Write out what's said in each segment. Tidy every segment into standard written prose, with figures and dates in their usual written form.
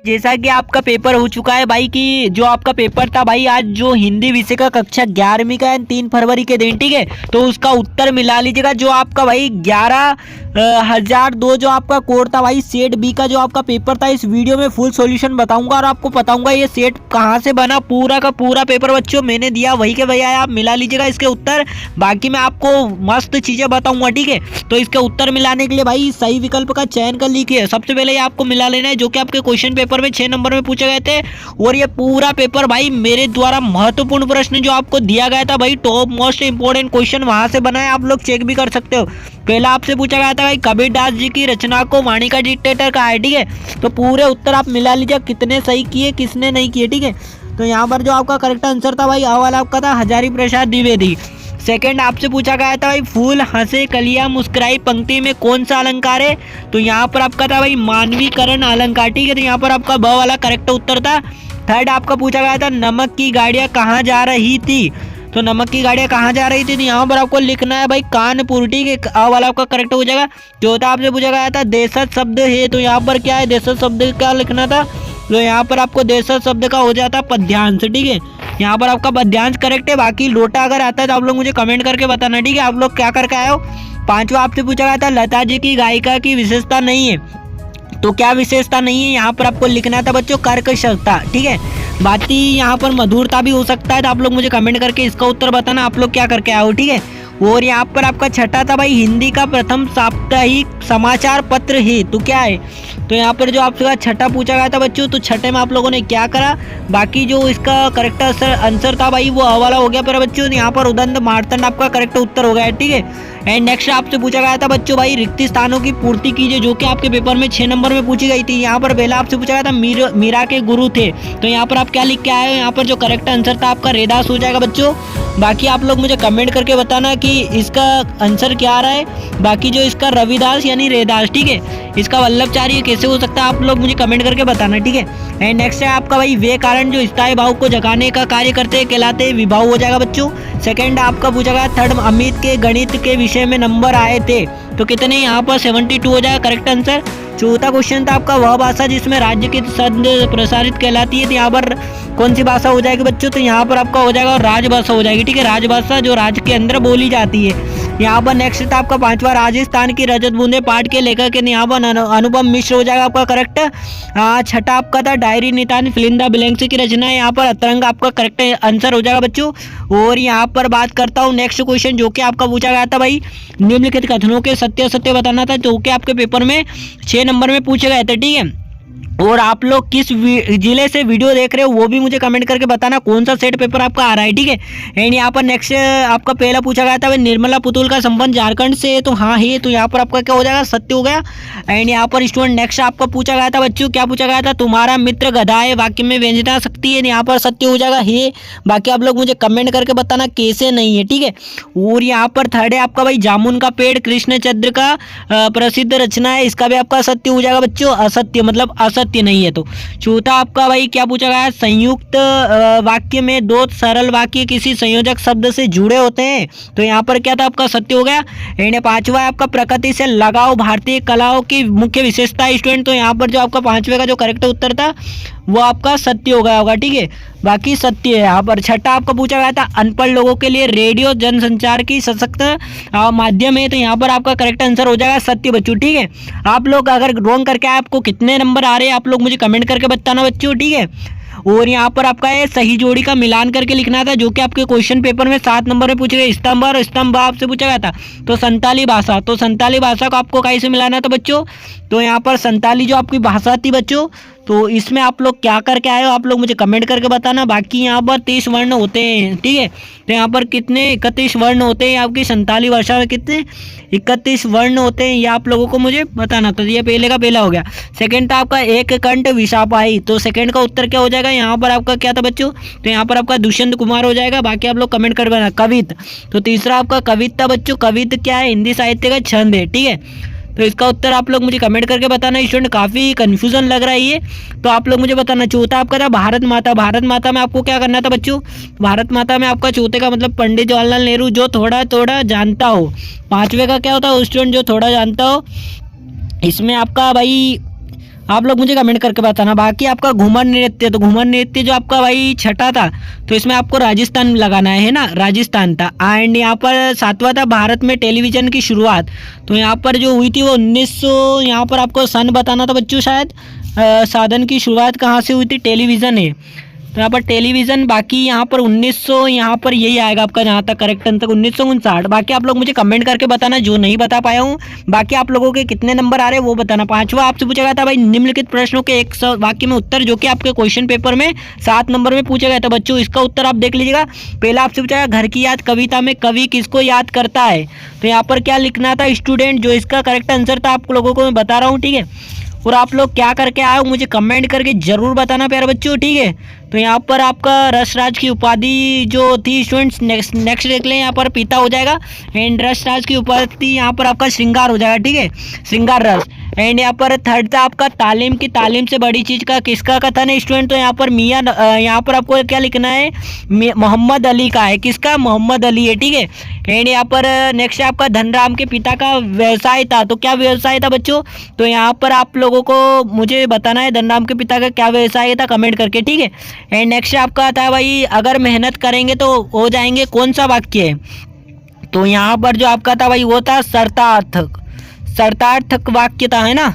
जैसा कि आपका पेपर हो चुका है भाई, कि जो आपका पेपर था भाई आज जो हिंदी विषय का कक्षा 11वीं का है 3 फरवरी के दिन, ठीक है। तो उसका उत्तर मिला लीजिएगा। जो आपका भाई 11,002 जो आपका कोड था भाई सेट बी का जो आपका पेपर था, इस वीडियो में फुल सॉल्यूशन बताऊंगा और आपको बताऊंगा ये सेट कहाँ से बना। पूरा का पूरा पेपर बच्चों मैंने दिया वही के भैया आप मिला लीजिएगा इसके उत्तर। बाकी मैं आपको मस्त चीजें बताऊंगा, ठीक है। तो इसके उत्तर मिलाने के लिए भाई सही विकल्प का चयन कर लीजिए। सबसे पहले ये आपको मिला लेना है जो कि आपके क्वेश्चन पेपर में 6 नंबर में पूछे गए थे। और ये पूरा पेपर भाई मेरे द्वारा महत्वपूर्ण प्रश्न जो आपको दिया गया था भाई, टॉप मोस्ट इंपोर्टेंट क्वेश्चन वहां से बना है, आप लोग चेक भी कर सकते हो। पहला आपसे पूछा गया था भाई कबीरदास जी की रचना को वाणी का डिक्टेटर कहा है, ठीक है। तो पूरे उत्तर आप मिला लीजिए कितने सही किए किसने नहीं किए, ठीक है। तो यहाँ पर जो आपका करेक्ट आंसर था भाई अव्वल आपका था हजारी प्रसाद द्विवेदी। सेकंड आपसे पूछा गया था भाई फूल हंसे कलियां मुस्कुराई पंक्ति में कौन सा अलंकार है। तो यहाँ पर आपका था भाई मानवीकरण अलंकार, ठीक है। तो यहाँ पर आपका ब वाला करेक्ट उत्तर था। थर्ड आपका पूछा गया था नमक की गाड़ियां कहाँ जा रही थी। तो नमक की गाड़ियां कहाँ जा रही थी, तो यहाँ पर आपको लिखना है भाई कानपुर, ठीक है। अ वाला आपका करेक्ट हो जाएगा। चौथा आपसे पूछा गया था देशज शब्द है, तो यहाँ पर क्या है देशज शब्द क्या लिखना था। तो यहाँ पर आपको देशज शब्द का हो जाता पद्यांश, ठीक है। यहाँ पर आपका पद्यांश करेक्ट है। बाकी लोटा अगर आता है तो आप लोग मुझे कमेंट करके बताना, ठीक है। आप लोग क्या करके आए हो। पांचवा आपसे पूछा गया था लता जी की गायिका की विशेषता नहीं है, तो क्या विशेषता नहीं है यहाँ पर आपको लिखना था बच्चों कर्कशता, ठीक है। बाकी यहाँ पर मधुरता भी हो सकता है, तो आप लोग मुझे कमेंट करके इसका उत्तर बताना आप लोग क्या करके आए हो, ठीक है। और यहाँ पर आपका छठा था भाई हिंदी का प्रथम साप्ताहिक समाचार पत्र है, तो क्या है। तो यहाँ पर जो आपसे छठा पूछा गया था बच्चों, तो छठे में आप लोगों ने क्या करा। बाकी जो इसका करेक्ट आंसर था भाई वो हवाला हो गया पर बच्चों यहाँ पर उदंत मार्तंड आपका करेक्ट उत्तर हो गया है, ठीक है। एंड नेक्स्ट आपसे पूछा गया था बच्चों भाई रिक्त स्थानों की पूर्ति कीजिए, जो कि आपके पेपर में 6 नंबर में पूछी गई थी। यहाँ पर पहला आपसे पूछा गया था मीरा के गुरु थे, तो यहाँ पर आप क्या लिख के आए हो। यहाँ पर जो करेक्ट आंसर था आपका रेदास हो जाएगा बच्चों। बाकी आप लोग मुझे कमेंट करके बताना कि इसका आंसर क्या आ रहा है। बाकी जो इसका रविदास यानी रेदास, ठीक है। इसका वल्लभचारी कैसे हो सकता है आप लोग मुझे कमेंट करके बताना, ठीक है। एंड नेक्स्ट है आपका भाई वे कारण जो स्थायी भाव को जगाने का कार्य करते हैं कहलाते विभाव हो जाएगा बच्चों। सेकंड आपका पूछा गया थर्ड अमित के गणित के विषय में नंबर आए थे, तो कितने यहाँ पर 72 हो जाएगा करेक्ट आंसर। चौथा क्वेश्चन था आपका वह भाषा जिसमें राज्य की सद प्रसारित कहलाती है, तो यहाँ पर कौन सी भाषा हो जाएगी बच्चों। तो यहाँ पर आपका हो जाएगा राजभाषा हो जाएगी, ठीक है। राजभाषा जो राज्य के अंदर बोली जाती है। यहाँ पर नेक्स्ट था आपका पांचवा राजस्थान की रजत बूंदे पाठ के लेखक के यहाँ पर अनुपम मिश्र हो जाएगा आपका करेक्ट। छठा आपका था डायरी नितान फिलिंदा ब्लैंक्स की रचना है, यहाँ पर अतरंग आपका करेक्ट आंसर हो जाएगा बच्चों। और यहाँ पर बात करता हूँ नेक्स्ट क्वेश्चन जो कि आपका पूछा गया था भाई निम्नलिखित कथनों के सत्य सत्य बताना था, जो कि आपके पेपर में 6 नंबर में पूछे गए थे, ठीक है। और आप लोग किस जिले से वीडियो देख रहे हो वो भी मुझे कमेंट करके बताना कौन सा सेट पेपर आपका आ रहा है, ठीक है। एंड यहाँ पर नेक्स्ट आपका पहला पूछा गया था भाई निर्मला पुतुल का संबंध झारखंड से है, तो हाँ है, तो यहाँ पर आपका क्या हो जाएगा सत्य हो गया। एंड यहाँ पर स्टूडेंट नेक्स्ट आपका पूछा गया था बच्चों क्या पूछा गया था तुम्हारा मित्र गधा है वाक्य में व्यंजना शक्ति है, यहाँ पर सत्य हो जाएगा है। बाकी आप लोग मुझे कमेंट करके बताना कैसे नहीं है, ठीक है। और यहाँ पर थर्ड है आपका भाई जामुन का पेड़ कृष्णचंद्र का प्रसिद्ध रचना है, इसका भी आपका सत्य हो जाएगा बच्चों, असत्य मतलब असत्य नहीं है। तो चौथा आपका भाई क्या पूछा गया संयुक्त वाक्य में दो सरल वाक्य किसी संयोजक शब्द से जुड़े होते हैं, तो यहाँ पर क्या था आपका सत्य हो गया। एंड पांचवा आपका प्रकृति से लगाव भारतीय कलाओं की मुख्य विशेषता है स्टूडेंट, तो यहाँ पर जो आपका पांचवे का जो करेक्ट उत्तर था वो आपका सत्य हो गया होगा, ठीक है। बाकी सत्य है यहाँ पर। छठा आपका पूछा गया था अनपढ़ लोगों के लिए रेडियो जनसंचार की सशक्त माध्यम है, तो यहाँ पर आपका करेक्ट आंसर हो जाएगा सत्य बच्चों, ठीक है। आप लोग अगर रॉन्ग करके आए आपको कितने नंबर आ रहे हैं आप लोग मुझे कमेंट करके बताना बच्चों, ठीक है। और यहाँ पर आपका ये सही जोड़ी का मिलान करके लिखना था, जो कि आपके क्वेश्चन पेपर में 7 नंबर में पूछे गए। स्तंभ और स्तंभ आपसे पूछा गया था, तो संताली भाषा, तो संताली भाषा को आपको कहीं से मिलाना था बच्चों। तो यहाँ पर संताली जो आपकी भाषा थी बच्चों, तो इसमें आप लोग क्या करके आए हो आप लोग मुझे कमेंट करके बताना। बाकी यहाँ पर 30 वर्ण होते हैं, ठीक है। तो यहाँ पर कितने 31 वर्ण होते हैं आपकी संताली भाषा में, कितने 31 वर्ण होते हैं, ये आप लोगों को मुझे बताना। तो ये पहले का पहला हो गया। सेकंड था आपका एक कंठ विशापाई, तो सेकंड का उत्तर क्या हो जाएगा यहाँ पर आपका क्या था बच्चों, तो यहाँ पर आपका दुष्यंत कुमार हो जाएगा। बाकी आप लोग कमेंट कर बताना। कवित, तो तीसरा आपका कवित था बच्चों, कवित क्या है हिंदी साहित्य का छंद है, ठीक है। तो इसका उत्तर आप लोग मुझे कमेंट करके बताना। स्टूडेंट काफ़ी कन्फ्यूजन लग रहा है ये, तो आप लोग मुझे बताना। चौथा आपका था भारत माता, भारत माता में आपको क्या करना था बच्चों, भारत माता में आपका चौथे का मतलब पंडित जवाहरलाल नेहरू जो थोड़ा थोड़ा जानता हो। पांचवे का क्या होता है स्टूडेंट जो थोड़ा जानता हो, इसमें आपका भाई आप लोग मुझे कमेंट करके बताना। बाकी आपका घूमर नृत्य, तो घूमर नृत्य जो आपका भाई छठा था, तो इसमें आपको राजस्थान लगाना है ना, राजस्थान था। एंड यहाँ पर सातवां था भारत में टेलीविज़न की शुरुआत, तो यहाँ पर जो हुई थी वो 1900, यहाँ पर आपको सन बताना था बच्चों शायद। साधन की शुरुआत कहाँ से हुई थी, टेलीविज़न है, तो यहाँ पर टेलीविज़न। बाकी यहाँ पर 1900, यहाँ पर यही आएगा आपका जहाँ तक करेक्ट आंसर 1959। बाकी आप लोग मुझे कमेंट करके बताना जो नहीं बता पाया हूँ। बाकी आप लोगों के कितने नंबर आ रहे हैं वो बताना। पांचवा आपसे पूछा गया था भाई निम्नलिखित प्रश्नों के 100 वाक्य में उत्तर, जो कि आपके क्वेश्चन पेपर में 7 नंबर में पूछा गया था बच्चों। इसका उत्तर आप देख लीजिएगा। पहला आपसे पूछा गया घर की याद कविता में कवि किसको याद करता है, तो यहाँ पर क्या लिखना था, स्टूडेंट। जो इसका करेक्ट आंसर था आप लोगों को मैं बता रहा हूँ, ठीक है। और आप लोग क्या करके आए हो मुझे कमेंट करके जरूर बताना प्यारे बच्चों, ठीक है। तो यहाँ पर आपका रसराज की उपाधि जो थी स्टूडेंट्स, नेक्स्ट देख लें, यहाँ पर पिता हो जाएगा। एंड रसराज की उपाधि यहाँ पर आपका श्रृंगार हो जाएगा, ठीक है, श्रृंगार रस। एंड यहाँ पर थर्ड था आपका तालीम की तालीम से बड़ी चीज़ का किसका कथन है स्टूडेंट, तो यहाँ पर मियाँ, यहाँ पर आपको क्या लिखना है, मोहम्मद अली का है, किसका, मोहम्मद अली है, ठीक है। एंड यहाँ पर नेक्स्ट है आपका धनराम के पिता का व्यवसाय था, तो क्या व्यवसाय था बच्चों, तो यहाँ पर आप लोगों को मुझे बताना है धनराम के पिता का क्या व्यवसाय था कमेंट करके, ठीक है। एंड नेक्स्ट आपका था भाई अगर मेहनत करेंगे तो हो जाएंगे, कौन सा वाक्य है, तो यहाँ पर जो आपका था भाई वो था शर्तार्थक, शर्तार्थक वाक्य था, है ना।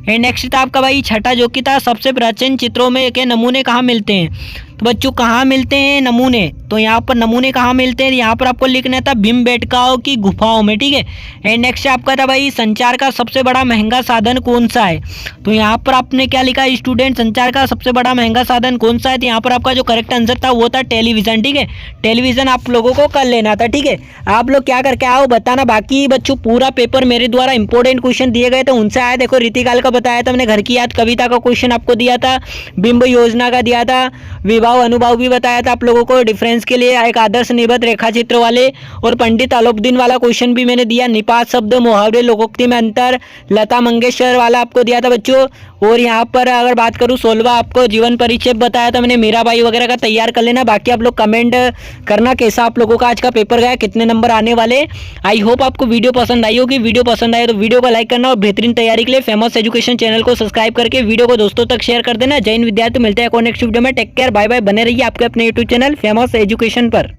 एंड नेक्स्ट था आपका भाई छठा जो कि था सबसे प्राचीन चित्रों में के नमूने कहाँ मिलते हैं, तो बच्चों कहाँ मिलते हैं नमूने, तो यहाँ पर नमूने कहाँ मिलते हैं, यहाँ पर आपको लिखना था भीमबेटकाओं की गुफाओं में, ठीक है। एंड नेक्स्ट आपका था भाई संचार का सबसे बड़ा महंगा साधन कौन सा है, तो यहाँ पर आपने क्या लिखा स्टूडेंट, संचार का सबसे बड़ा महंगा साधन कौन सा है, तो यहाँ पर आपका जो करेक्ट आंसर था वो था टेलीविज़न, ठीक है। टेलीविज़न आप लोगों को कर लेना था, ठीक है। आप लोग क्या करके आओ बताना। बाकी बच्चों पूरा पेपर मेरे द्वारा इंपॉर्टेंट क्वेश्चन दिए गए तो उनसे आया, देखो रीतिकाल का बताया था मैंने, घर की याद कविता का क्वेश्चन आपको दिया था, बिंब योजना का दिया था, विभाव अनुभाव भी बताया था आप लोगों को, डिफरेंस के लिए एक आदर्श निबद्ध रेखा चित्र वाले, और पंडित अलोपदीन वाला क्वेश्चन भी मैंने दिया, निपात शब्द मुहावरे लोकोक्ति में अंतर, लता मंगेशकर वाला आपको दिया था बच्चों। और यहाँ पर अगर बात करूँ 16वां आपको जीवन परिचय बताया था मैंने, मीराबाई वगैरह का तैयार कर लेना। बाकी आप लोग कमेंट करना कैसा आप लोगों का आज का पेपर गया, कितने नंबर आने वाले। आई होप आपको वीडियो पसंद आई होगी। वीडियो पसंद आए तो वीडियो को लाइक करना और बेहतरीन तैयारी के लिए फेमस एजुकेशन चैनल को सब्सक्राइब करके वीडियो को दोस्तों तक शेयर कर देना। जय हिंद विद्यार्थी, मिलते हैं नेक्स्ट वीडियो में। Take care, bye bye. बने रहिए आपके अपने यूट्यूब चैनल फेमस एजुकेशन पर।